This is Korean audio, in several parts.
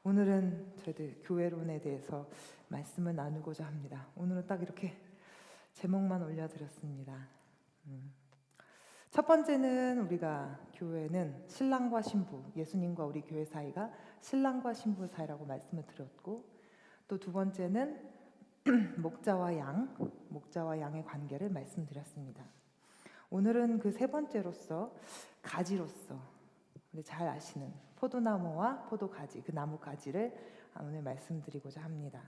오늘은 저희들 교회론에 대해서 말씀을 나누고자 합니다. 오늘은 딱 이렇게 제목만 올려드렸습니다. 첫 번째는 우리가 교회는 신랑과 신부, 예수님과 우리 교회 사이가 신랑과 신부 사이라고 말씀을 드렸고, 또 두 번째는 목자와 양의 관계를 말씀드렸습니다. 오늘은 그 세 번째로서 가지로서 우리 잘 아시는 포도나무와 포도가지, 그 나무 가지를 오늘 말씀드리고자 합니다.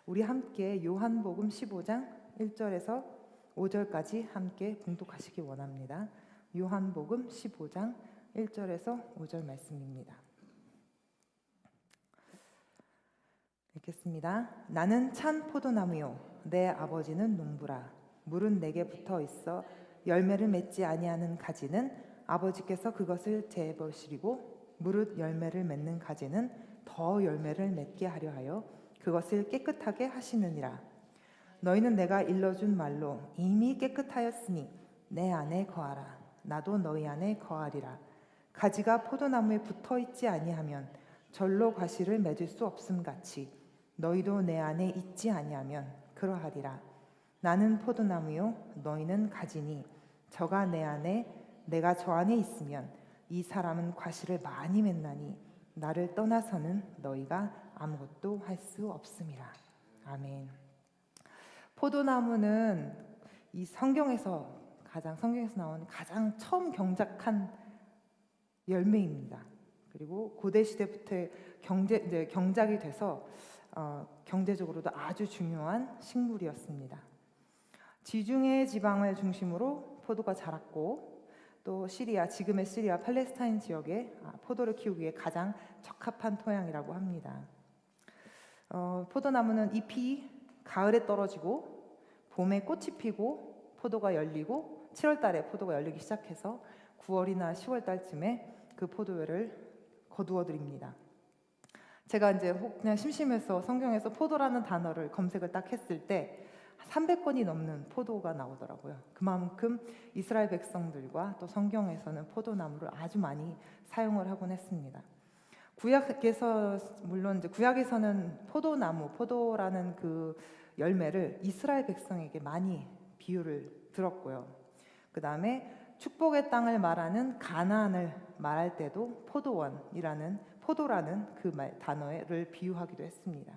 우리 함께 요한복음 15장 1절에서 5절까지 함께 봉독하시기 원합니다. 요한복음 15장 1절에서 5절 말씀입니다. 읽겠습니다. 나는 참 포도나무요 내 아버지는 농부라. 물은 내게 붙어 있어 열매를 맺지 아니하는 가지는 아버지께서 그것을 재보시리고 무릇 열매를 맺는 가지는 더 열매를 맺게 하려 하여 그것을 깨끗하게 하시느니라. 너희는 내가 일러준 말로 이미 깨끗하였으니 내 안에 거하라. 나도 너희 안에 거하리라. 가지가 포도나무에 붙어 있지 아니하면 절로 과실을 맺을 수 없음 같이 너희도 내 안에 있지 아니하면 그러하리라. 나는 포도나무요 너희는 가지니 저가 내 안에 내가 저 안에 있으면 이 사람은 과실을 많이 맺나니 나를 떠나서는 너희가 아무것도 할 수 없음이라. 아멘. 포도나무는 이 성경에서 나온 가장 처음 경작한 열매입니다. 그리고 고대 시대부터 경작이 돼서 경제적으로도 아주 중요한 식물이었습니다. 지중해 지방을 중심으로 포도가 자랐고, 또 지금의 시리아 팔레스타인 지역에 포도를 키우기에 가장 적합한 토양이라고 합니다. 포도나무는 잎이 가을에 떨어지고 봄에 꽃이 피고 포도가 열리고 7월 달에 포도가 열리기 시작해서 9월이나 10월 달쯤에 그 포도를 거두어 드립니다. 제가 이제 그냥 심심해서 성경에서 포도라는 단어를 검색을 딱 했을 때 300건이 넘는 포도가 나오더라고요. 그만큼 이스라엘 백성들과 또 성경에서는 포도나무를 아주 많이 사용을 하곤 했습니다. 물론 이제 구약에서는 포도라는 그 열매를 이스라엘 백성에게 많이 비유를 들었고요. 그 다음에 축복의 땅을 말하는 가나안을 말할 때도 포도라는 그 단어를 비유하기도 했습니다.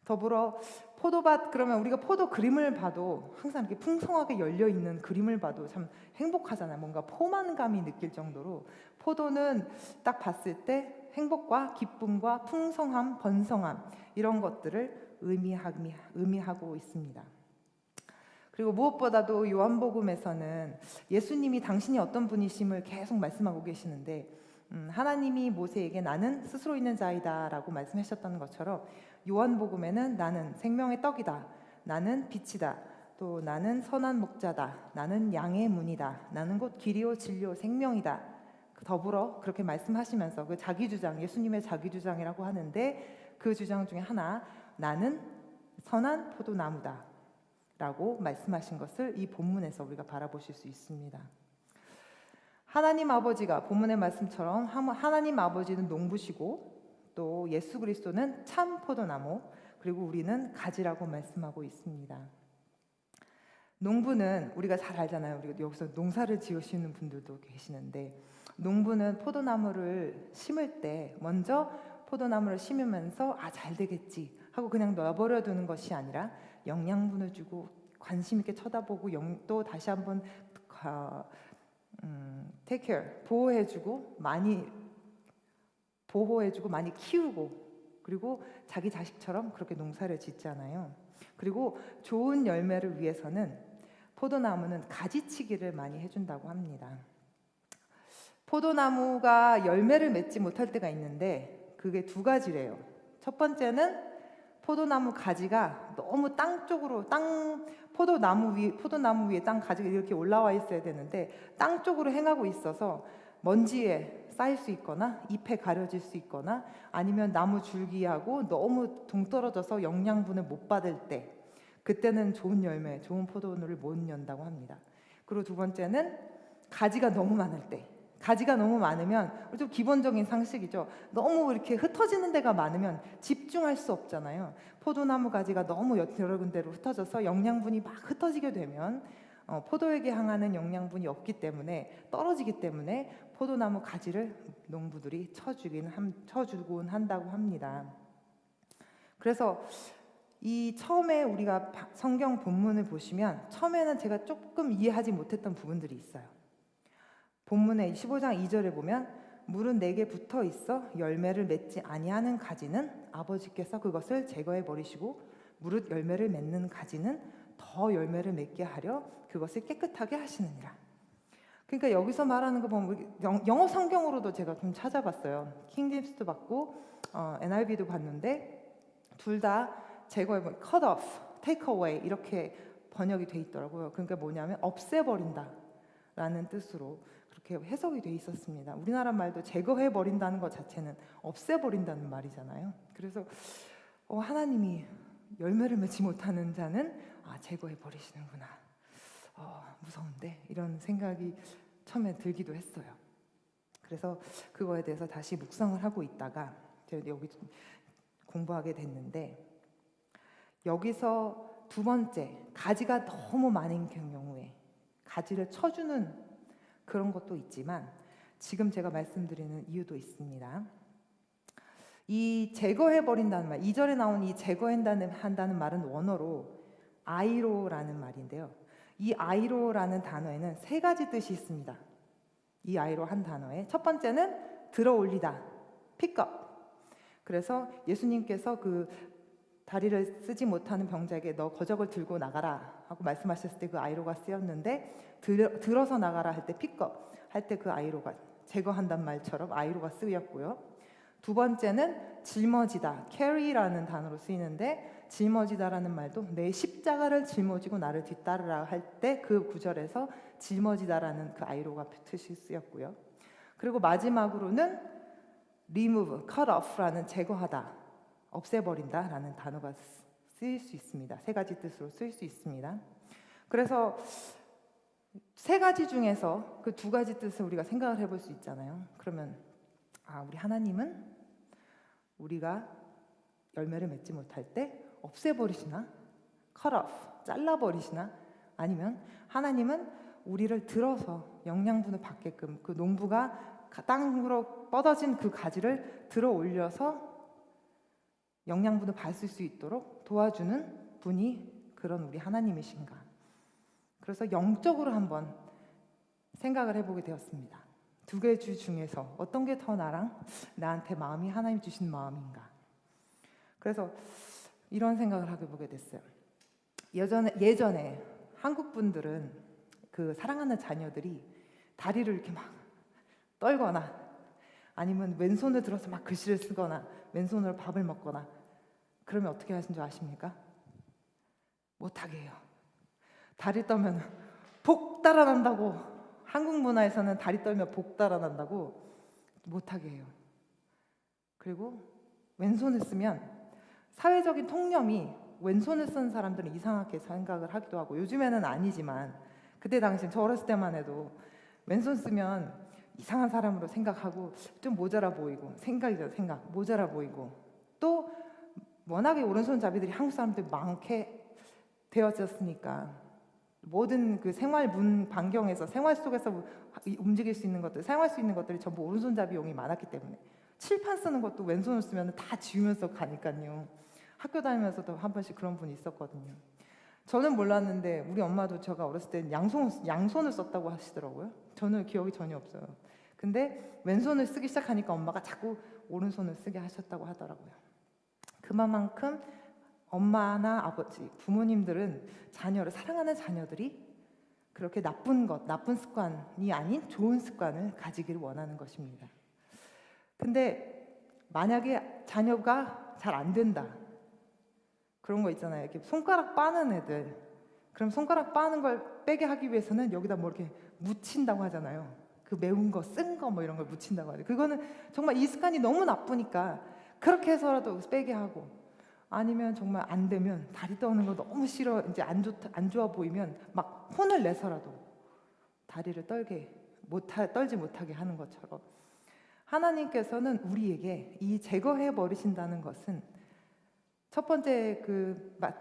더불어 포도밭, 그러면 우리가 포도 그림을 봐도 항상 이렇게 풍성하게 열려 있는 그림을 봐도 참 행복하잖아요. 뭔가 포만감이 느낄 정도로 포도는 딱 봤을 때 행복과 기쁨과 풍성함, 번성함 이런 것들을 의미하고 있습니다. 그리고 무엇보다도 요한복음에서는 예수님이 당신이 어떤 분이심을 계속 말씀하고 계시는데, 하나님이 모세에게 나는 스스로 있는 자이다 라고 말씀하셨던 것처럼 요한복음에는 나는 생명의 떡이다, 나는 빛이다, 또 나는 선한 목자다, 나는 양의 문이다, 나는 곧 길이요 진리요 생명이다. 더불어 그렇게 말씀하시면서 그 예수님의 자기주장이라고 하는데, 그 주장 중에 하나, 나는 선한 포도나무다 라고 말씀하신 것을 이 본문에서 우리가 바라보실 수 있습니다. 하나님 아버지가 본문의 말씀처럼 하나님 아버지는 농부시고, 또 예수 그리스도는 참 포도나무, 그리고 우리는 가지라고 말씀하고 있습니다. 농부는 우리가 잘 알잖아요. 우리가 여기서 농사를 지으시는 분들도 계시는데, 농부는 포도나무를 심을 때 먼저 포도나무를 심으면서 잘 되겠지 하고 그냥 놔버려 두는 것이 아니라 영양분을 주고 관심 있게 쳐다보고 또 다시 한번 take care, 보호해주고 많이 키우고, 그리고 자기 자식처럼 그렇게 농사를 짓잖아요. 그리고 좋은 열매를 위해서는 포도나무는 가지치기를 많이 해준다고 합니다. 포도나무가 열매를 맺지 못할 때가 있는데 그게 두 가지래요. 첫 번째는 포도나무 가지가 너무 포도나무 위에 땅 가지가 이렇게 올라와 있어야 되는데 땅 쪽으로 행하고 있어서 먼지에 쌓일 수 있거나 잎에 가려질 수 있거나, 아니면 나무 줄기하고 너무 동떨어져서 영양분을 못 받을 때, 그때는 좋은 포도를 못 연다고 합니다. 그리고 두 번째는 가지가 너무 많을 때, 가지가 너무 많으면 좀 기본적인 상식이죠. 너무 이렇게 흩어지는 데가 많으면 집중할 수 없잖아요. 포도나무 가지가 너무 여러 군데로 흩어져서 영양분이 막 흩어지게 되면 포도에게 향하는 영양분이 없기 때문에 떨어지기 때문에 포도나무 가지를 농부들이 쳐주곤 한다고 합니다. 그래서 이 처음에 우리가 성경 본문을 보시면 처음에는 제가 조금 이해하지 못했던 부분들이 있어요. 본문의 15장 2절에 보면 물은 내게 붙어 있어 열매를 맺지 아니하는 가지는 아버지께서 그것을 제거해 버리시고 무릇 열매를 맺는 가지는 더 열매를 맺게 하려 그것을 깨끗하게 하시느니라. 그러니까 여기서 말하는 거 보면 영어 성경으로도 제가 좀 찾아봤어요. 킹제임스도 봤고 NIV도 봤는데 둘 다 제거해, cut off, take away 이렇게 번역이 돼 있더라고요. 그러니까 뭐냐면 없애버린다라는 뜻으로 그렇게 해석이 돼 있었습니다. 우리나라 말도 제거해 버린다는 것 자체는 없애버린다는 말이잖아요. 그래서 하나님이 열매를 맺지 못하는 자는 제거해 버리시는구나. 무서운데 이런 생각이 처음에 들기도 했어요. 그래서 그거에 대해서 다시 묵상을 하고 있다가 제가 여기 공부하게 됐는데 여기서 두 번째 가지가 너무 많은 경우에 가지를 쳐주는 그런 것도 있지만 지금 제가 말씀드리는 이유도 있습니다. 이 제거해버린다는 말, 2절에 나온 이 제거한다는 말은 원어로 아이로라는 말인데요. 이 아이로라는 단어에는 세 가지 뜻이 있습니다. 이 아이로 한 단어에 첫 번째는 들어올리다, pick up. 그래서 예수님께서 그 다리를 쓰지 못하는 병자에게 너 거적을 들고 나가라 하고 말씀하셨을 때 그 아이로가 쓰였는데 들어서 나가라 할 때 픽업 할 때 그 아이로가 제거한단 말처럼 아이로가 쓰였고요. 두 번째는 짊어지다, carry라는 단어로 쓰이는데 짊어지다라는 말도 내 십자가를 짊어지고 나를 뒤따르라 할 때 그 구절에서 짊어지다라는 그 아이로가 뜻이 쓰였고요. 그리고 마지막으로는 remove, cut off라는 제거하다, 없애버린다라는 단어가 쓰일 수 있습니다. 세 가지 뜻으로 쓰일 수 있습니다. 그래서 세 가지 중에서 그 두 가지 뜻을 우리가 생각을 해볼 수 있잖아요. 그러면 우리 하나님은 우리가 열매를 맺지 못할 때 없애버리시나? cut off, 잘라버리시나? 아니면 하나님은 우리를 들어서 영양분을 받게끔 그 농부가 땅으로 뻗어진 그 가지를 들어 올려서 영양분을 받을 수 있도록 도와주는 분이 그런 우리 하나님이신가? 그래서 영적으로 한번 생각을 해보게 되었습니다. 두 개 주 중에서 어떤 게 더 나한테 마음이 하나님 주신 마음인가? 그래서 이런 생각을 하게 보게 됐어요. 예전에 한국 분들은 그 사랑하는 자녀들이 다리를 이렇게 막 떨거나 아니면 왼손을 들어서 막 글씨를 쓰거나 왼손으로 밥을 먹거나 그러면 어떻게 하신 줄 아십니까? 못하게 해요. 다리 떨면 복 달아난다고, 한국 문화에서는 다리 떨면 복 달아난다고 못하게 해요. 그리고 왼손을 쓰면 사회적인 통념이 왼손을 쓴 사람들은 이상하게 생각을 하기도 하고 요즘에는 아니지만 그때 당시 저 어렸을 때만 해도 왼손 쓰면 이상한 사람으로 생각하고 좀 모자라 보이고 생각 모자라 보이고 또 워낙에 오른손잡이들이 한국 사람들 많게 되어졌으니까 모든 그 생활 반경에서 생활 속에서 움직일 수 있는 것들 사용할 수 있는 것들이 전부 오른손잡이용이 많았기 때문에 칠판 쓰는 것도 왼손을 쓰면 다 지우면서 가니까요. 학교 다니면서도 한 번씩 그런 분이 있었거든요. 저는 몰랐는데 우리 엄마도 제가 어렸을 때 양손을 썼다고 하시더라고요. 저는 기억이 전혀 없어요. 근데 왼손을 쓰기 시작하니까 엄마가 자꾸 오른손을 쓰게 하셨다고 하더라고요. 그만큼 엄마나 아버지, 부모님들은 사랑하는 자녀들이 그렇게 나쁜 습관이 아닌 좋은 습관을 가지기를 원하는 것입니다. 근데 만약에 자녀가 잘 안 된다. 그런 거 있잖아요. 이렇게 손가락 빠는 애들. 그럼 손가락 빠는 걸 빼게 하기 위해서는 여기다 뭐 이렇게 묻힌다고 하잖아요. 그 매운 거, 쓴 거 뭐 이런 걸 묻힌다고 하죠. 그거는 정말 이 습관이 너무 나쁘니까 그렇게 해서라도 빼게 하고 아니면 정말 안 되면 다리 떠는 거 너무 싫어 이제 안 좋아 보이면 막 혼을 내서라도 다리를 떨게 떨지 못하게 하는 것처럼 하나님께서는 우리에게 이 제거해 버리신다는 것은 첫 번째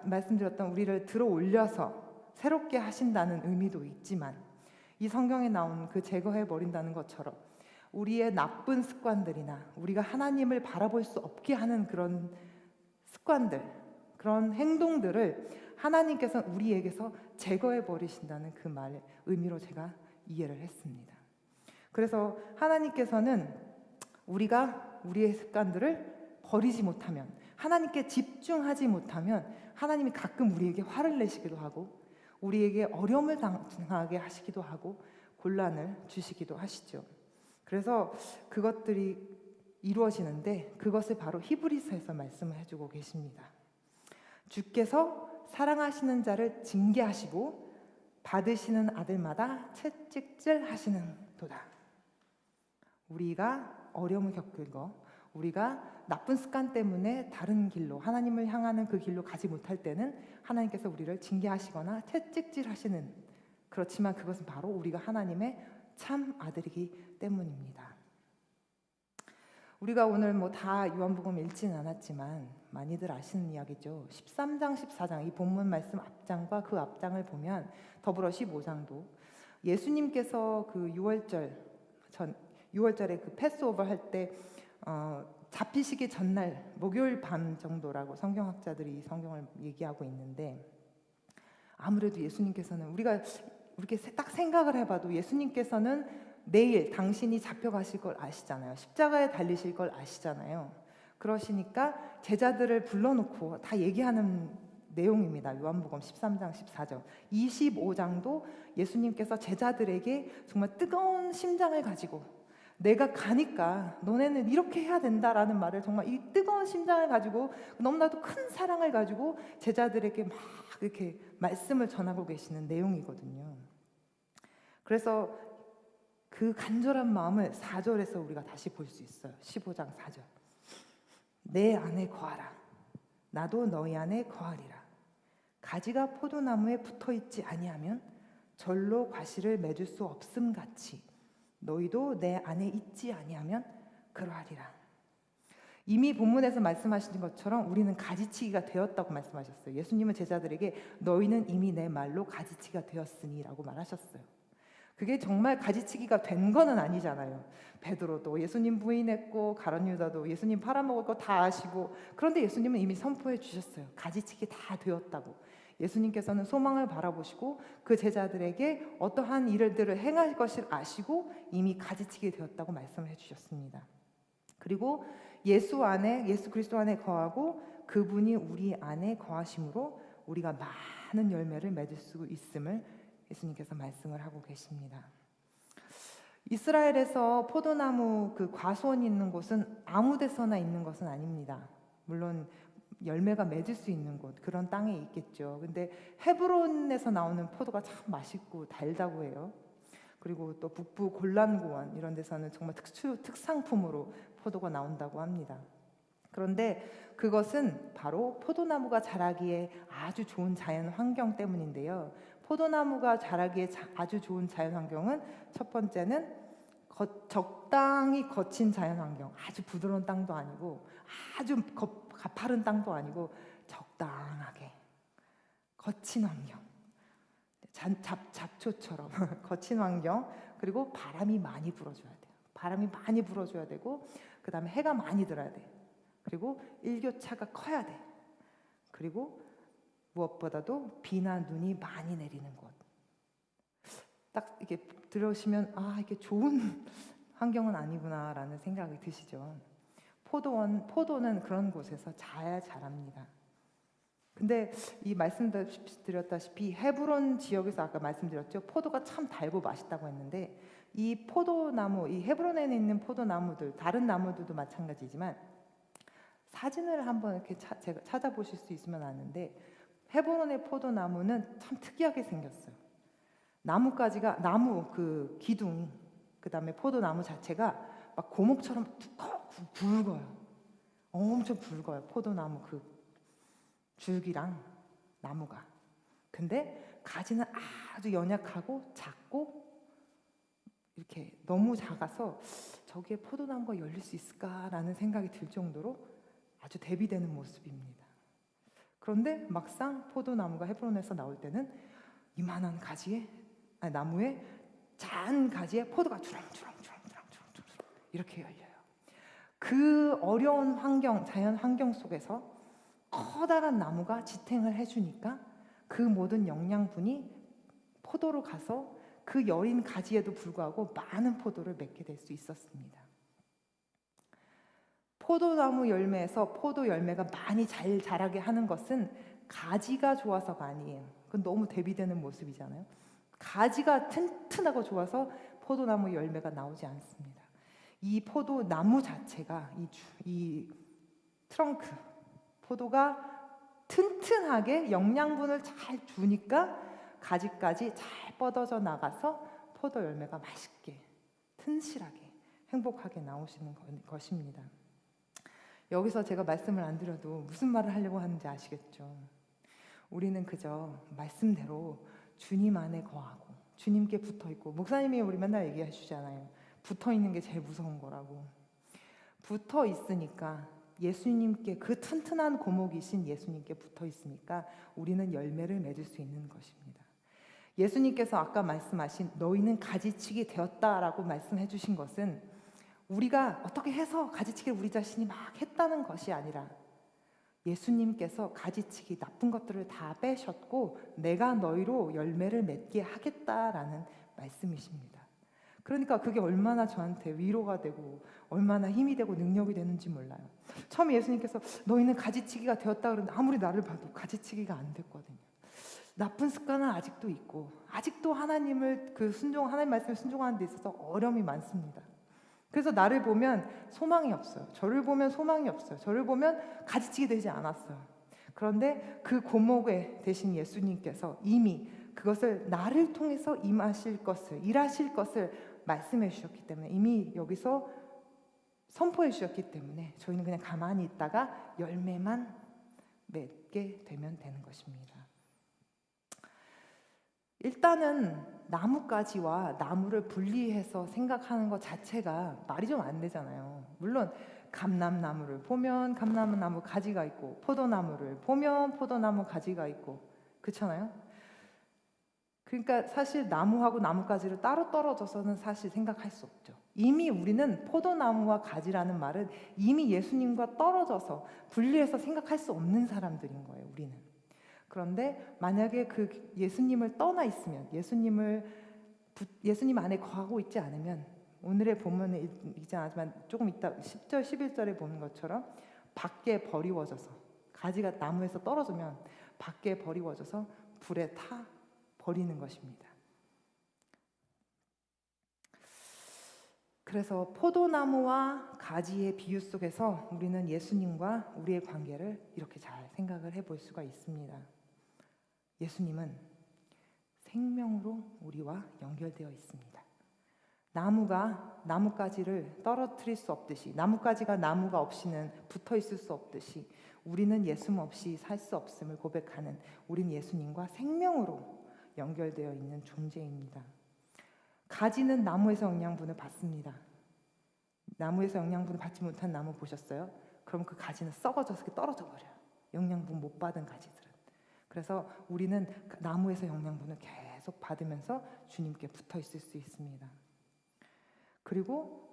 말씀드렸던 우리를 들어 올려서 새롭게 하신다는 의미도 있지만 이 성경에 나온 그 제거해 버린다는 것처럼 우리의 나쁜 습관들이나 우리가 하나님을 바라볼 수 없게 하는 그런 습관들, 그런 행동들을 하나님께서 우리에게서 제거해 버리신다는 그 말의 의미로 제가 이해를 했습니다. 그래서 하나님께서는 우리가 우리의 습관들을 버리지 못하면, 하나님께 집중하지 못하면 하나님이 가끔 우리에게 화를 내시기도 하고 우리에게 어려움을 당하게 하시기도 하고 곤란을 주시기도 하시죠. 그래서 그것들이 이루어지는데 그것을 바로 히브리서에서 말씀을 해주고 계십니다. 주께서 사랑하시는 자를 징계하시고 받으시는 아들마다 채찍질하시는 도다. 우리가 어려움을 겪은 거, 우리가 나쁜 습관 때문에 다른 길로, 하나님을 향하는 그 길로 가지 못할 때는 하나님께서 우리를 징계하시거나 채찍질하시는, 그렇지만 그것은 바로 우리가 하나님의 참 아들이기 때문입니다. 우리가 오늘 다 요한복음 읽지는 않았지만 많이들 아시는 이야기죠. 13장, 14장 이 본문 말씀 앞장과 그 앞장을 보면 더불어 15장도 예수님께서 그 6월절에 그 패스오버 할 때 잡히시기 전날 목요일 밤 정도라고 성경학자들이 이 성경을 얘기하고 있는데, 아무래도 예수님께서는 우리가 이렇게 딱 생각을 해봐도 예수님께서는 내일 당신이 잡혀가실 걸 아시잖아요. 십자가에 달리실 걸 아시잖아요. 그러시니까 제자들을 불러놓고 다 얘기하는 내용입니다. 요한복음 13장, 14장 25장도 예수님께서 제자들에게 정말 뜨거운 심장을 가지고 내가 가니까 너네는 이렇게 해야 된다라는 말을, 정말 이 뜨거운 심장을 가지고 너무나도 큰 사랑을 가지고 제자들에게 막 이렇게 말씀을 전하고 계시는 내용이거든요. 그래서 그 간절한 마음을 4절에서 우리가 다시 볼 수 있어요. 15장 4절. 내 안에 거하라. 나도 너희 안에 거하리라. 가지가 포도나무에 붙어있지 아니하면 절로 과실을 맺을 수 없음 같이 너희도 내 안에 있지 아니하면 그러하리라. 이미 본문에서 말씀하신 것처럼 우리는 가지치기가 되었다고 말씀하셨어요. 예수님은 제자들에게 너희는 이미 내 말로 가지치기가 되었으니 라고 말하셨어요. 그게 정말 가지치기가 된 거는 아니잖아요. 베드로도 예수님 부인했고 가룟 유다도 예수님 팔아먹을 거 다 아시고, 그런데 예수님은 이미 선포해 주셨어요. 가지치기 다 되었다고. 예수님께서는 소망을 바라보시고 그 제자들에게 어떠한 일들을 행할 것을 아시고 이미 가지치게 되었다고 말씀을 해주셨습니다. 그리고 예수 그리스도 안에 거하고 그분이 우리 안에 거하심으로 우리가 많은 열매를 맺을 수 있음을 예수님께서 말씀을 하고 계십니다. 이스라엘에서 포도나무 그 과수원이 있는 곳은 아무 데서나 있는 것은 아닙니다. 물론 열매가 맺을 수 있는 곳, 그런 땅에 있겠죠. 근데 헤브론에서 나오는 포도가 참 맛있고 달다고 해요. 그리고 또 북부 골란고원 이런 데서는 정말 특상품으로 포도가 나온다고 합니다. 그런데 그것은 바로 포도나무가 자라기에 아주 좋은 자연 환경 때문인데요. 포도나무가 자라기에 아주 좋은 자연 환경은 첫 번째는 적당히 거친 자연 환경, 아주 부드러운 땅도 아니고 아주 가파른 땅도 아니고 적당하게 거친 환경, 잡초처럼 거친 환경, 그리고 바람이 많이 불어줘야 돼요. 바람이 많이 불어줘야 되고, 그 다음에 해가 많이 들어야 돼. 그리고 일교차가 커야 돼. 그리고 무엇보다도 비나 눈이 많이 내리는 곳. 딱 이렇게 들으시면 이게 좋은 환경은 아니구나라는 생각이 드시죠. 포도는 그런 곳에서 잘 자랍니다. 근데 이 말씀드렸다시피 헤브론 지역에서 아까 말씀드렸죠. 포도가 참 달고 맛있다고 했는데 이 포도나무, 이 헤브론에 있는 포도나무들, 다른 나무들도 마찬가지지만 사진을 한번 이렇게 제가 찾아보실 수 있으면 아는데 헤브론의 포도나무는 참 특이하게 생겼어요. 나무 그 기둥, 그 다음에 포도나무 자체가 막 고목처럼 굵어요. 엄청 굵어요. 포도나무 그 줄기랑 나무가. 근데 가지는 아주 연약하고 작고 이렇게 너무 작아서 저기에 포도나무가 열릴 수 있을까라는 생각이 들 정도로 아주 대비되는 모습입니다. 그런데 막상 포도나무가 헤브론에서 나올 때는 이만한 나무에 작은 가지에 포도가 주렁주렁 이렇게 열려요. 그 어려운 자연 환경 속에서 커다란 나무가 지탱을 해주니까 그 모든 영양분이 포도로 가서 그 여린 가지에도 불구하고 많은 포도를 맺게 될 수 있었습니다. 포도나무 열매에서 포도 열매가 많이 잘 자라게 하는 것은 가지가 좋아서가 아니에요. 그건 너무 대비되는 모습이잖아요. 가지가 튼튼하고 좋아서 포도나무 열매가 나오지 않습니다. 이 포도나무 자체가 이 트렁크, 포도가 튼튼하게 영양분을 잘 주니까 가지까지 잘 뻗어져 나가서 포도 열매가 맛있게, 튼실하게, 행복하게 나오시는 것입니다. 여기서 제가 말씀을 안 드려도 무슨 말을 하려고 하는지 아시겠죠? 우리는 그저 말씀대로 주님 안에 거하고 주님께 붙어있고, 목사님이 우리 맨날 얘기해 주잖아요. 붙어있는 게 제일 무서운 거라고. 붙어있으니까 예수님께, 그 튼튼한 고목이신 예수님께 붙어있으니까 우리는 열매를 맺을 수 있는 것입니다. 예수님께서 아까 말씀하신 너희는 가지치기 되었다라고 말씀해 주신 것은 우리가 어떻게 해서 가지치기를 우리 자신이 막 했다는 것이 아니라 예수님께서 가지치기 나쁜 것들을 다 빼셨고 내가 너희로 열매를 맺게 하겠다라는 말씀이십니다. 그러니까 그게 얼마나 저한테 위로가 되고 얼마나 힘이 되고 능력이 되는지 몰라요. 처음에 예수님께서 너희는 가지치기가 되었다 그러는데 아무리 나를 봐도 가지치기가 안 됐거든요. 나쁜 습관은 아직도 있고 아직도 하나님 말씀을 순종하는 데 있어서 어려움이 많습니다. 그래서 나를 보면 소망이 없어요. 저를 보면 소망이 없어요. 저를 보면 가지치기 되지 않았어요. 그런데 그 고목에 되신 예수님께서 이미 그것을 나를 통해서 일하실 것을 말씀해 주셨기 때문에, 이미 여기서 선포해 주셨기 때문에 저희는 그냥 가만히 있다가 열매만 맺게 되면 되는 것입니다. 일단은 나뭇가지와 나무를 분리해서 생각하는 것 자체가 말이 좀 안 되잖아요. 물론 감람나무를 보면 감람나무 가지가 있고 포도나무를 보면 포도나무 가지가 있고 그렇잖아요. 그러니까 사실 나무하고 나뭇가지를 따로 떨어져서는 사실 생각할 수 없죠. 이미 우리는 포도나무와 가지라는 말은 이미 예수님과 떨어져서 분리해서 생각할 수 없는 사람들인 거예요, 우리는. 그런데 만약에 그 예수님을 떠나 있으면, 예수님 안에 거하고 있지 않으면, 오늘의 본문에 있지 않지만 조금 이따 10절, 11절에 보는 것처럼 밖에 버리워져서, 가지가 나무에서 떨어지면 밖에 버리워져서 불에 타 버리는 것입니다. 그래서 포도나무와 가지의 비유 속에서 우리는 예수님과 우리의 관계를 이렇게 잘 생각을 해볼 수가 있습니다. 예수님은 생명으로 우리와 연결되어 있습니다. 나무가 나뭇가지를 떨어뜨릴 수 없듯이, 나뭇가지가 나무가 없이는 붙어 있을 수 없듯이 우리는 예수 없이 살 수 없음을 고백하는, 우린 예수님과 생명으로 연결되어 있는 존재입니다. 가지는 나무에서 영양분을 받습니다. 나무에서 영양분을 받지 못한 나무 보셨어요? 그럼 그 가지는 썩어져서 떨어져 버려요. 영양분 못 받은 가지들은. 그래서 우리는 나무에서 영양분을 계속 받으면서 주님께 붙어 있을 수 있습니다. 그리고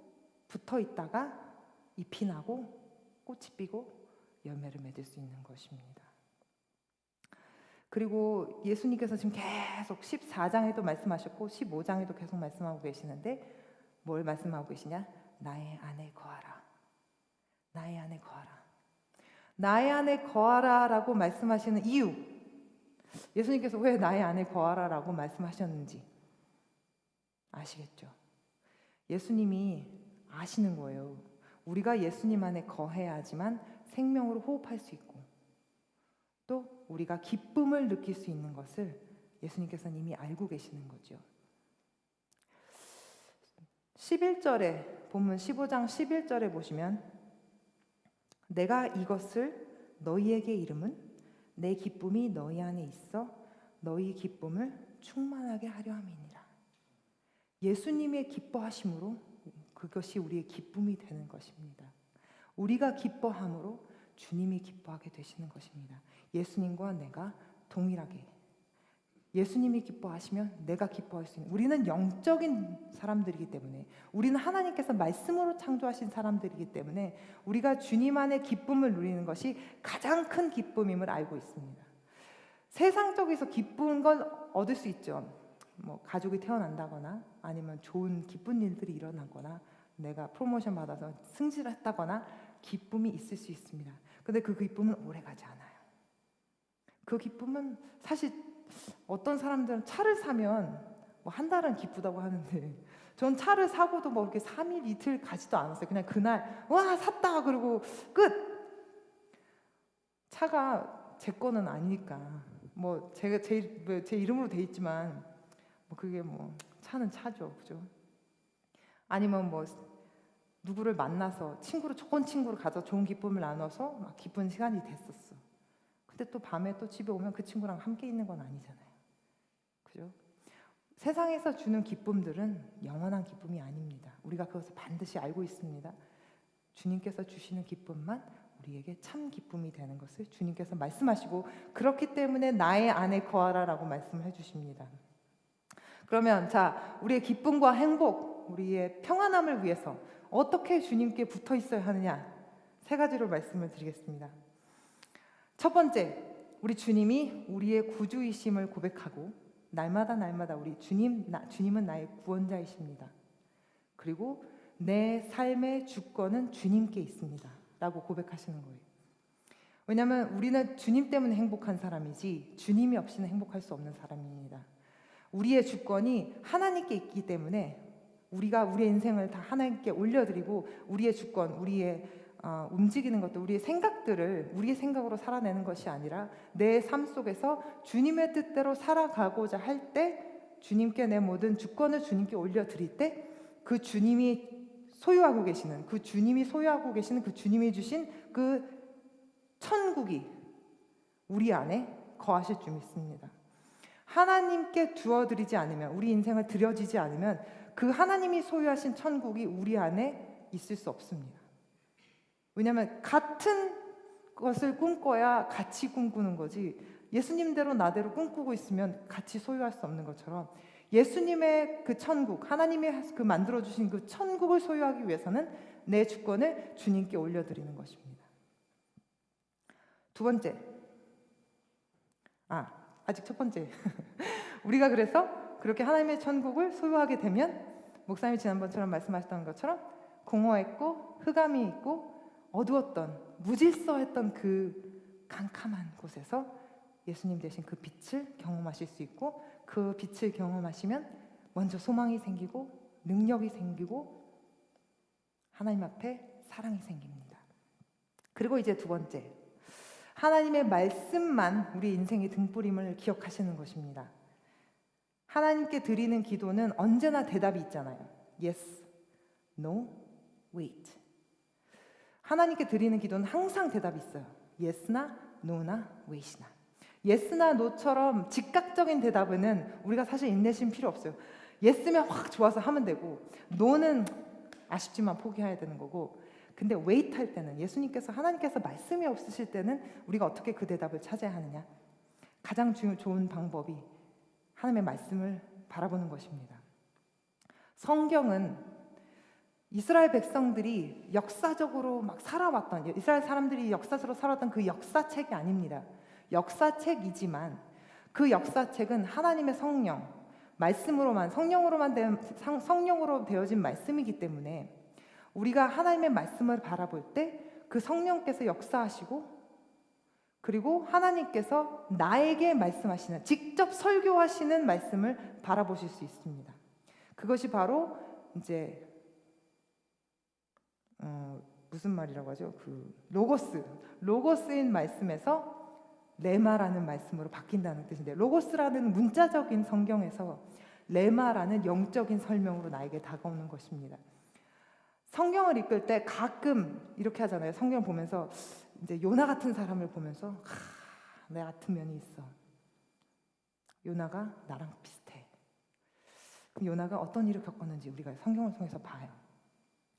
붙어 있다가 잎이 나고 꽃이 피고 열매를 맺을 수 있는 것입니다. 그리고 예수님께서 지금 계속 14장에도 말씀하셨고 15장에도 계속 말씀하고 계시는데 뭘 말씀하고 계시냐? 나의 안에 거하라. 나의 안에 거하라. 나의 안에 거하라 라고 말씀하시는 이유, 예수님께서 왜 나의 안에 거하라 라고 말씀하셨는지 아시겠죠? 예수님이 아시는 거예요. 우리가 예수님 안에 거해야지만 생명으로 호흡할 수 있고 또 우리가 기쁨을 느낄 수 있는 것을 예수님께서는 이미 알고 계시는 거죠. 11절에 본문 15장 11절에 보시면 내가 이것을 너희에게 이름은 내 기쁨이 너희 안에 있어 너희 기쁨을 충만하게 하려 함이니라. 예수님의 기뻐하심으로 그것이 우리의 기쁨이 되는 것입니다. 우리가 기뻐함으로 주님이 기뻐하게 되시는 것입니다. 예수님과 내가 동일하게, 예수님이 기뻐하시면 내가 기뻐할 수 있는, 우리는 영적인 사람들이기 때문에, 우리는 하나님께서 말씀으로 창조하신 사람들이기 때문에 우리가 주님 안에 기쁨을 누리는 것이 가장 큰 기쁨임을 알고 있습니다. 세상적에서 기쁜 걸 얻을 수 있죠. 뭐 가족이 태어난다거나 아니면 좋은 기쁜 일들이 일어나거나 내가 프로모션 받아서 승진을 했다거나 기쁨이 있을 수 있습니다. 근데 그 기쁨은 오래가지 않아요. 그 기쁨은 사실 어떤 사람들은 차를 사면 뭐 한 달은 기쁘다고 하는데, 전 차를 사고도 뭐 이렇게 3일 이틀 가지도 않았어요. 그냥 그날 와 샀다 그러고 끝. 차가 제 거는 아니니까 뭐 제가 제 이름으로 돼 있지만 뭐 그게 뭐 차는 차죠, 그죠? 아니면 뭐 누구를 만나서 좋은 친구를 가서 좋은 기쁨을 나눠서 막 기쁜 시간이 됐었어. 근데 또 밤에 또 집에 오면 그 친구랑 함께 있는 건 아니잖아요, 그죠? 세상에서 주는 기쁨들은 영원한 기쁨이 아닙니다. 우리가 그것을 반드시 알고 있습니다. 주님께서 주시는 기쁨만 우리에게 참 기쁨이 되는 것을 주님께서 말씀하시고, 그렇기 때문에 나의 안에 거하라라고 말씀을 해주십니다. 그러면 자, 우리의 기쁨과 행복, 우리의 평안함을 위해서 어떻게 주님께 붙어 있어야 하느냐, 3가지로 말씀을 드리겠습니다. 첫 번째, 우리 주님이 우리의 구주이심을 고백하고 날마다 우리 주님은 나의 구원자이십니다. 그리고 내 삶의 주권은 주님께 있습니다 라고 고백하시는 거예요. 왜냐하면 우리는 주님 때문에 행복한 사람이지 주님이 없이는 행복할 수 없는 사람입니다. 우리의 주권이 하나님께 있기 때문에 우리가 우리의 인생을 다 하나님께 올려드리고, 우리의 주권, 우리의 움직이는 것들, 우리의 생각들을 우리의 생각으로 살아내는 것이 아니라 내 삶 속에서 주님의 뜻대로 살아가고자 할 때, 주님께 내 모든 주권을 주님께 올려드릴 때, 그 주님이 소유하고 계시는 그 주님이 주신 그 천국이 우리 안에 거하실 줄 믿습니다. 하나님께 두어드리지 않으면, 우리 인생을 드려지지 않으면 그 하나님이 소유하신 천국이 우리 안에 있을 수 없습니다. 왜냐하면 같은 것을 꿈꿔야 같이 꿈꾸는 거지, 예수님대로 나대로 꿈꾸고 있으면 같이 소유할 수 없는 것처럼, 예수님의 그 천국, 하나님이 그 만들어주신 그 천국을 소유하기 위해서는 내 주권을 주님께 올려드리는 것입니다. 두 번째, 아직 첫 번째 우리가 그래서 그렇게 하나님의 천국을 소유하게 되면, 목사님이 지난번처럼 말씀하셨던 것처럼 공허했고 흑암이 있고 어두웠던, 무질서했던 그 캄캄한 곳에서 예수님 대신 그 빛을 경험하실 수 있고, 그 빛을 경험하시면 먼저 소망이 생기고 능력이 생기고 하나님 앞에 사랑이 생깁니다. 그리고 이제 두 번째, 하나님의 말씀만 우리 인생의 등불임을 기억하시는 것입니다. 하나님께 드리는 기도는 언제나 대답이 있잖아요. Yes, No, Wait. 하나님께 드리는 기도는 항상 대답이 있어요. Yes나 No나 Wait이나. Yes나 No처럼 즉각적인 대답은 우리가 사실 인내심 필요 없어요. Yes면 확 좋아서 하면 되고, No는 아쉽지만 포기해야 되는 거고. 근데 wait 할 때는, 예수님께서, 하나님께서 말씀이 없으실 때는 우리가 어떻게 그 대답을 찾아야 하느냐? 가장 좋은 방법이 하나님의 말씀을 바라보는 것입니다. 성경은 이스라엘 백성들이 역사적으로 막 살아왔던, 이스라엘 사람들이 역사적으로 살아왔던 그 역사책이 아닙니다. 역사책이지만 그 역사책은 하나님의 성령, 성령으로 되어진 말씀이기 때문에 우리가 하나님의 말씀을 바라볼 때 그 성령께서 역사하시고, 그리고 하나님께서 나에게 말씀하시는, 직접 설교하시는 말씀을 바라보실 수 있습니다. 그것이 바로 이제 무슨 말이라고 하죠? 그 로고스인 말씀에서 레마라는 말씀으로 바뀐다는 뜻인데, 로고스라는 문자적인 성경에서 레마라는 영적인 설명으로 나에게 다가오는 것입니다. 성경을 읽을 때 가끔 이렇게 하잖아요. 성경 보면서 이제 요나 같은 사람을 보면서 내 같은 면이 있어. 요나가 나랑 비슷해. 요나가 어떤 일을 겪었는지 우리가 성경을 통해서 봐요.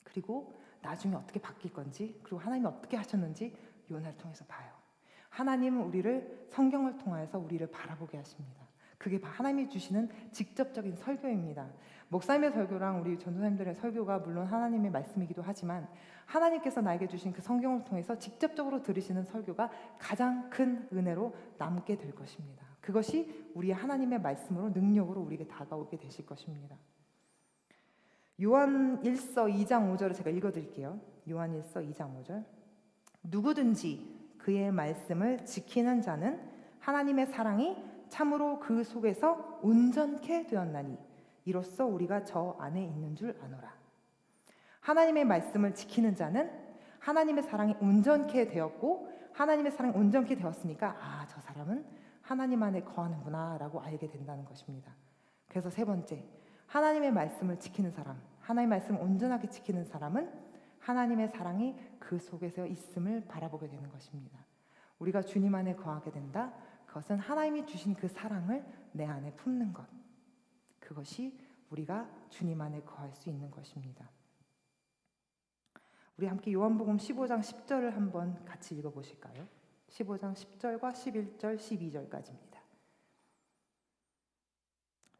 그리고 나중에 어떻게 바뀔 건지, 그리고 하나님이 어떻게 하셨는지 요나를 통해서 봐요. 하나님은 우리를 성경을 통해서 우리를 바라보게 하십니다. 그게 하나님이 주시는 직접적인 설교입니다. 목사님의 설교랑 우리 전도사님들의 설교가 물론 하나님의 말씀이기도 하지만 하나님께서 나에게 주신 그 성경을 통해서 직접적으로 들으시는 설교가 가장 큰 은혜로 남게 될 것입니다. 그것이 우리의 하나님의 말씀으로 능력으로 우리에게 다가오게 되실 것입니다. 요한 1서 2장 5절을 제가 읽어드릴게요. 요한 1서 2장 5절. 누구든지 그의 말씀을 지키는 자는 하나님의 사랑이 참으로 그 속에서 온전케 되었나니 이로써 우리가 저 안에 있는 줄 아노라. 하나님의 말씀을 지키는 자는 하나님의 사랑이 온전케 되었고, 하나님의 사랑이 온전케 되었으니까 저 사람은 하나님 안에 거하는구나 라고 알게 된다는 것입니다. 그래서 세 번째, 하나님의 말씀을 지키는 사람, 하나님의 말씀을 온전하게 지키는 사람은 하나님의 사랑이 그 속에서 있음을 바라보게 되는 것입니다. 우리가 주님 안에 거하게 된다. 그것은 하나님이 주신 그 사랑을 내 안에 품는 것. 그것이 우리가 주님 안에 거할 수 있는 것입니다. 우리 함께 요한복음 15장 10절을 한번 같이 읽어보실까요? 15장 10절과 11절, 12절까지입니다.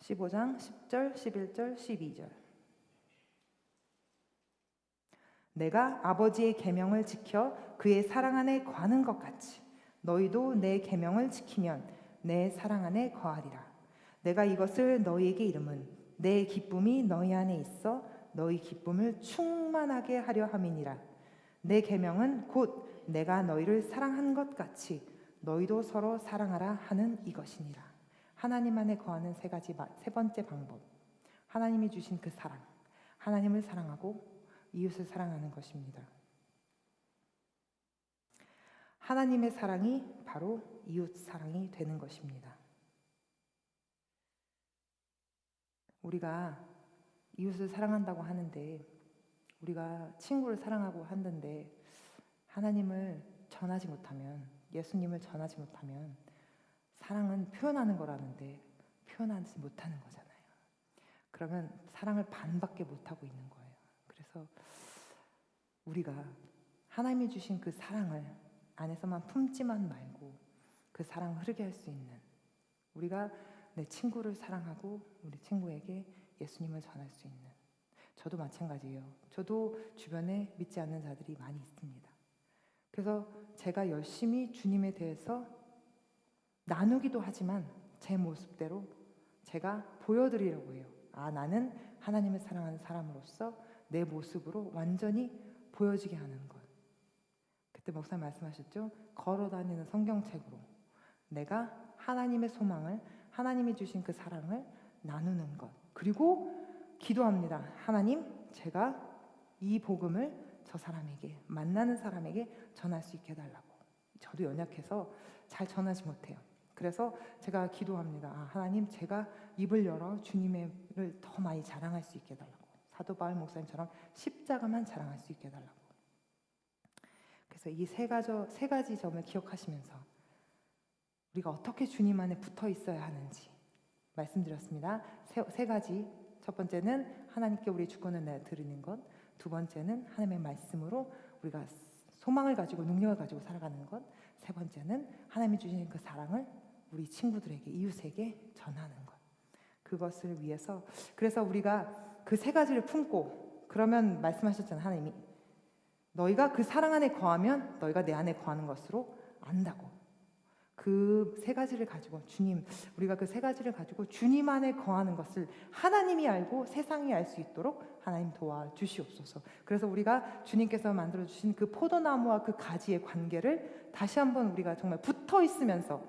15장 10절, 11절, 12절. 내가 아버지의 계명을 지켜 그의 사랑 안에 거하는 것 같이 너희도 내 계명을 지키면 내 사랑 안에 거하리라. 내가 이것을 너희에게 이름은 내 기쁨이 너희 안에 있어 너희 기쁨을 충만하게 하려 함이니라. 내 계명은 곧 내가 너희를 사랑한 것 같이 너희도 서로 사랑하라 하는 이것이니라. 하나님 안에 거하는 세 번째 방법, 하나님이 주신 그 사랑, 하나님을 사랑하고 이웃을 사랑하는 것입니다. 하나님의 사랑이 바로 이웃 사랑이 되는 것입니다. 우리가 이웃을 사랑한다고 하는데, 우리가 친구를 사랑하고 하는데 하나님을 전하지 못하면, 예수님을 전하지 못하면 사랑은 표현하는 거라는데 표현하지 못하는 거잖아요. 그러면 사랑을 반밖에 못하고 있는 거예요. 그래서 우리가 하나님이 주신 그 사랑을 안에서만 품지만 말고 그 사랑을 흐르게 할 수 있는, 우리가 내 친구를 사랑하고 우리 친구에게 예수님을 전할 수 있는, 저도 마찬가지예요. 저도 주변에 믿지 않는 자들이 많이 있습니다. 그래서 제가 열심히 주님에 대해서 나누기도 하지만 제 모습대로 제가 보여드리려고 해요. 나는 하나님을 사랑하는 사람으로서 내 모습으로 완전히 보여지게 하는 것. 그때 목사님 말씀하셨죠? 걸어다니는 성경책으로 내가 하나님의 소망을, 하나님이 주신 그 사랑을 나누는 것. 그리고 기도합니다. 하나님, 제가 이 복음을 저 사람에게, 만나는 사람에게 전할 수 있게 해달라고. 저도 연약해서 잘 전하지 못해요. 그래서 제가 기도합니다. 하나님, 제가 입을 열어 주님을 더 많이 자랑할 수 있게 해달라고. 사도 바울 목사님처럼 십자가만 자랑할 수 있게 해달라고. 그래서 이 세 가지 점을 기억하시면서 우리가 어떻게 주님 안에 붙어 있어야 하는지 말씀드렸습니다. 세 가지. 첫 번째는 하나님께 우리 주권을 내드리는 것. 두 번째는 하나님의 말씀으로 우리가 소망을 가지고 능력을 가지고 살아가는 것. 세 번째는 하나님이 주신 그 사랑을 우리 친구들에게, 이웃에게 전하는 것. 그것을 위해서, 그래서 우리가 그 세 가지를 품고, 그러면 말씀하셨잖아요. 하나님이 너희가 그 사랑 안에 거하면 너희가 내 안에 거하는 것으로 안다고. 그 세 가지를 가지고 주님, 우리가 그 세 가지를 가지고 주님 안에 거하는 것을 하나님이 알고 세상이 알 수 있도록 하나님 도와주시옵소서. 그래서 우리가 주님께서 만들어주신 그 포도나무와 그 가지의 관계를 다시 한번 우리가 정말 붙어 있으면서,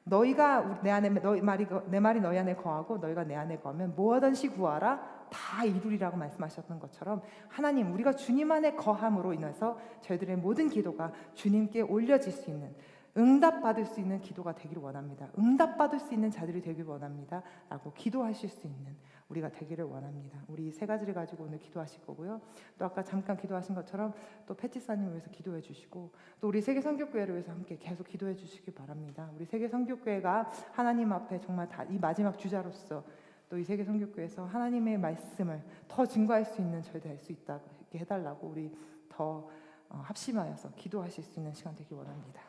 너희가 내 안에, 내 말이 너희 안에 거하고 너희가 내 안에 거하면 뭐하든지 구하라 다 이루리라고 말씀하셨던 것처럼, 하나님, 우리가 주님 안에 거함으로 인해서 저희들의 모든 기도가 주님께 올려질 수 있는, 응답받을 수 있는 기도가 되기를 원합니다. 응답받을 수 있는 자들이 되기를 원합니다 라고 기도하실 수 있는 우리가 되기를 원합니다. 우리 세 가지를 가지고 오늘 기도하실 거고요. 또 아까 잠깐 기도하신 것처럼 또 패티사님을 위해서 기도해 주시고, 또 우리 세계선교교회를 위해서 함께 계속 기도해 주시기 바랍니다. 우리 세계선교교회가 하나님 앞에 정말 이 마지막 주자로서, 또 이 세계 선교교회에서 하나님의 말씀을 더 증거할 수 있는 저희들 할 수 있게 해달라고 우리 더 합심하여서 기도하실 수 있는 시간 되기 원합니다.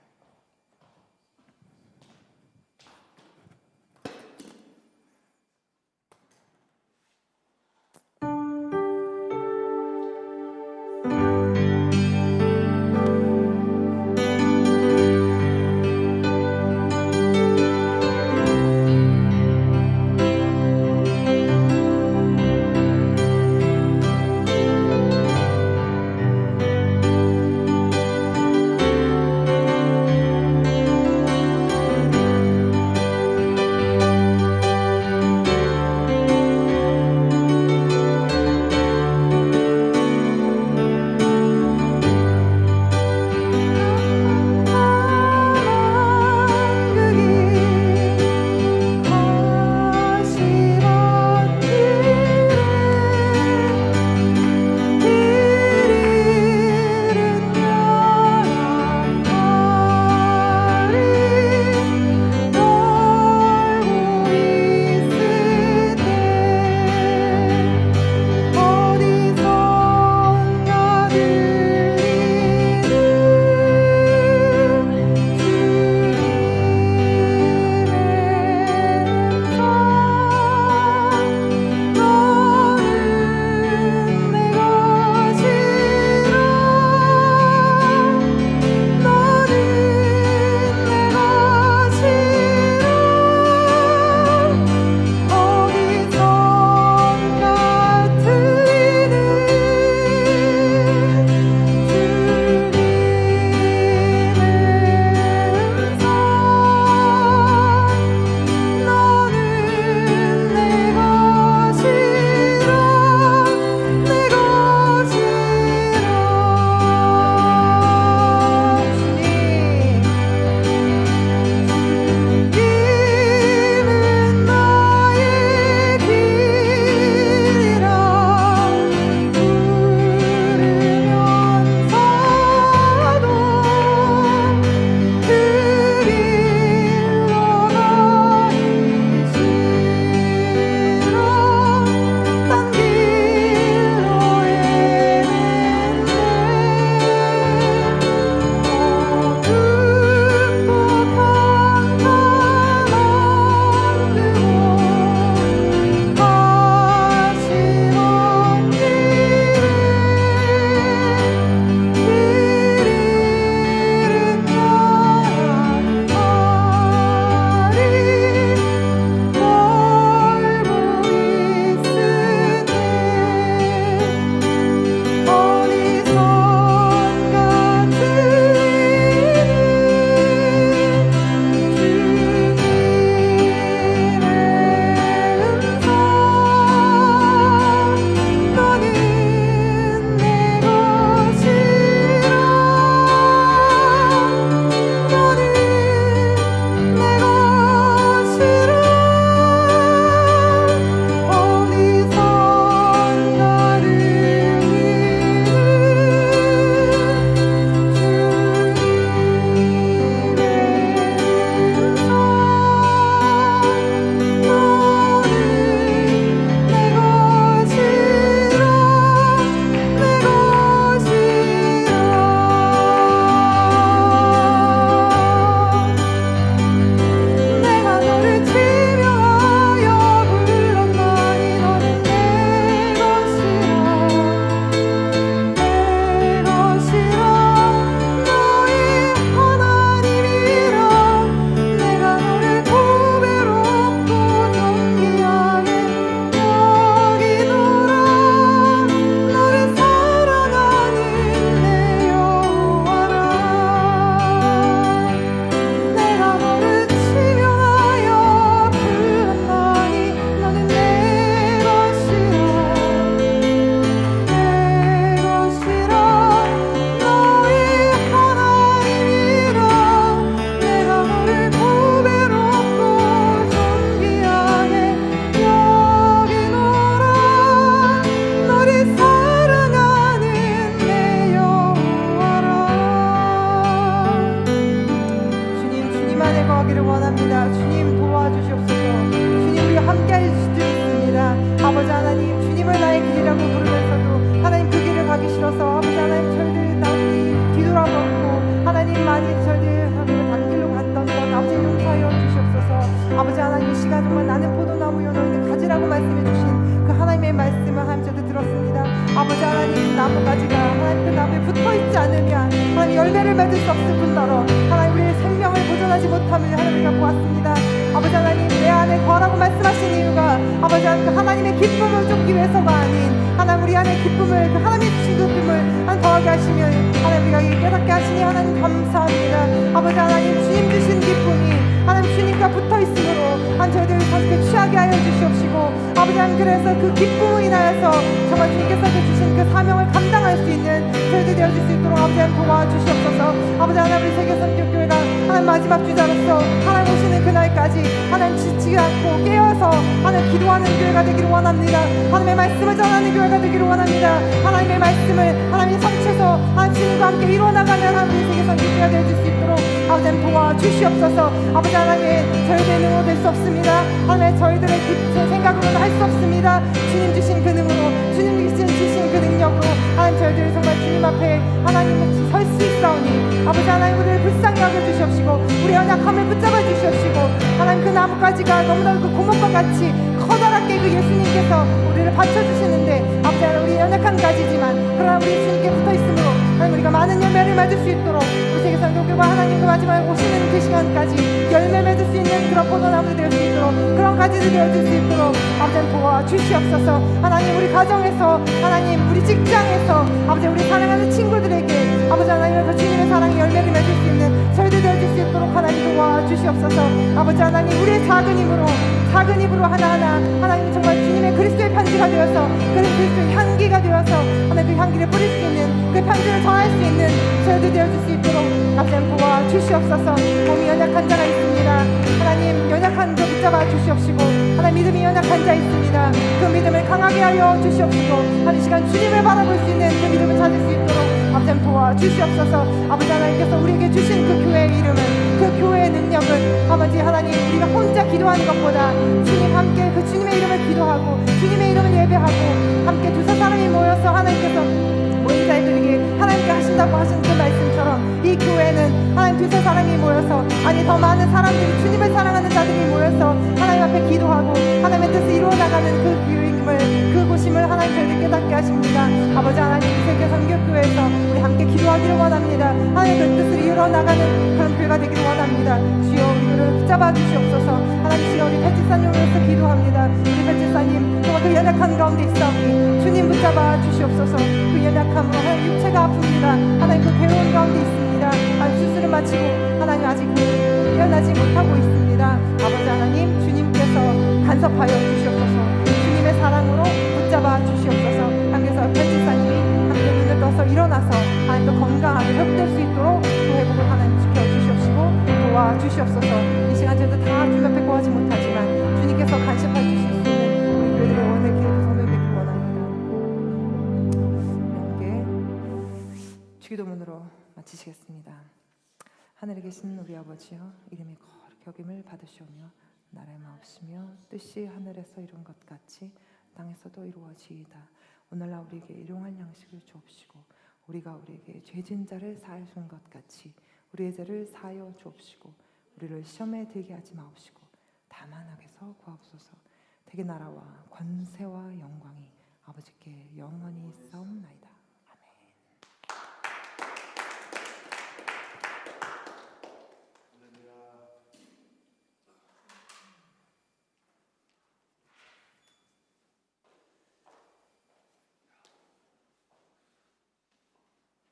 저희들 닿기로 갔던 것 아버지 용서하여 주시옵소서. 아버지 하나님 이 시간 정말 나는 포도나무요 너희는 가지라고 말씀해 주신 그 하나님의 말씀을 하나님 저도 들었습니다. 아버지 하나님 나무가지가 하나님 그 나무에 붙어있지 않으면 하나님 열매를 맺을 수 없을 뿐더러 하나님 우리의 생명을 보존하지 못함을 하나님과 보았습니다. 아버지 하나님 내 안에 거하라고 말씀하신 이유가 아버지 하나님 그 하나님의 기쁨을 쫓기 위해서가 아닌 하나님 우리 안에 기쁨을 그 하나님이 주신 그 기쁨을 하나님 더하게 하시며 하나님 우리가 깨닫게 하시니 하나님 감사합니다. 아버지 하나님 주님 주신 기쁨이 하나님 주님과 붙어있으므로 하나님 저희들 그렇게 취하게 하여 주시옵시고 아버지 하나님 그래서 그 기쁨으로 인하여서 정말 주님께서 주신 그 사명을 감당할 수 있는 저희들 되어질 수 있도록 아버지 하나님 도와주시옵소서. 아버지 하나님 우리 세계선교교회가 하나님 마지막 주자로서 하나님 오시는 그날까지 하나님 지치지 않고 깨어서 하나님 기도하는 교회가 되기를 원합니다. 하나님의 말씀을 전하는 교회가 되기를 원합니다. 하나님의 말씀을 하나님의 성취해서 하나님 주님과 함께 이루어나가는 하나님의 세계선교교회가 되어질 수 있도록 아버지 하나님 도와주시옵소서. 아버지 하나님 저희들의 능으로 될 수 없습니다. 하나님 저희들의 깊은 생각으로는 할 수 없습니다. 주님 주신 그 능으로 주님 주신 그 능력으로 하나님 저희들이 정말 주님 앞에 하나님을 설 수 있사오니 아버지 하나님 우리를 불쌍히 여겨주시옵시고 우리 연약함을 붙잡아 주시옵시고 하나님 그 나뭇가지가 너무나 그 고목과 같이 커다랗게 그 예수님께서 우리를 받쳐주시는데 아버지 하나님 우리 연약한 가지지만 그러나 우리 예수님께 붙어있으므로 하나님 우리가 많은 열매를 맺을 수 있도록 우리 세계선교교가 하나님 그 마지막에 오시는 그 시간까지 열매 맺을 수 있는 그런 포도나무 될 수 있도록 그런 가지들 되어질 수 있도록 아버지 하나님 도와주시옵소서. 하나님 우리 가정에서 하나님 우리 직장에서 아버지 우리 사랑하는 친구들에게 아버지 하나님 그 주님의 사랑의 열매를 맺을 수 있는 저희들 되어질 수 있도록 하나님 도와주시옵소서. 아버지 하나님 우리의 작은 힘으로 하나하나 하나님 정말 주님의 그리스도의 편지가 되어서 그리스도의 향기가 되어서 하나님 그 향기를 뿌릴 수 있는 그 편지를 전할 수 있는 저희들 되어질 수 있도록 아버지 하나님 도와주시옵소서. 몸이 연약한 자가 있습니다. 하나님 연약한 자 붙잡아 주시옵시고 하나님 믿음이 연약한 자 있습니다. 그 믿음을 강하게 하여 주시옵시고 한 시간 주님을 바라볼 수 있는 그 믿음을 찾을 수 있도록 아버지 하나님 도와주시옵소서. 아버지 하나님께서 우리에게 주신 그 교회의 이름은 그 교회의 능력은 아버지 하나님 우리가 혼자 기도하는 것보다 주님 함께 그 주님의 이름을 기도하고 주님의 이름을 예배하고 함께 두세 사람이 모여서 하나님께서 모인 자들에게 하나님께 하신다고 하신 그 말씀처럼 이 교회는 하나님 두세 사람이 모여서 아니 더 많은 사람들이 주님을 사랑하는 자들이 모여서 하나님 앞에 기도하고 하나님의 뜻을 이루어나가는 그 교회임을 그곳임을 하나님 저희들 깨닫게 하십니다. 아버지 하나님 세계 선교교회에서 우리 함께 기도하기를 원합니다. 하나님 그 뜻을 이루어나가는 그런 교회가 되기를 원합니다. 주여 우리를 붙잡아 주시옵소서. 하나님 주여 우리 배칠사님을 위해서 기도합니다. 우리 배칠사님 정말 그 연약한 가운데 있사오니 주님 붙잡아 주시옵소서. 그 연약함으로 하나님 육체가 아픕니다. 하나님 그 괴로운 가운데 있습니다. 하나님 수술을 마치고 하나님 아직 깨어나지 못하고 있습니다. 아버지 하나님 주님께서 간섭하여 주시옵소서. 주님의 사랑으로 붙잡아 주시옵소서. 하나님께서 배칠사님이 함께 눈을 떠서 일어나서 하나님 또 건강하게 회복될 수 있도록 또 회복을 하나님 지켜주시옵시고 도와주시옵소서. 이 시간 저희도 다 주님 앞에 구하지 못하지만 주님께서 간섭해 주실 수 있는 우리 교회들의 원의 기회를 성도되기를 원합니다. 함께 주기도문으로 마치시겠습니다. 하늘에 계신 우리 아버지여 이름이 거룩히 여김을 받으시오며 나라의 마옵시며 뜻이 하늘에서 이룬 것 같이 땅에서도 이루어지이다. 오늘날 우리에게 일용할 양식을 주옵시고 우리가 우리에게 죄진 자를 사하여 준 것 같이 우리의 죄를 사하여 주옵시고 우리를 시험에 들게 하지 마옵시고 다만 악에서 구하옵소서. 대개 나라와 권세와 영광이 아버지께 영원히 있사옵나이다.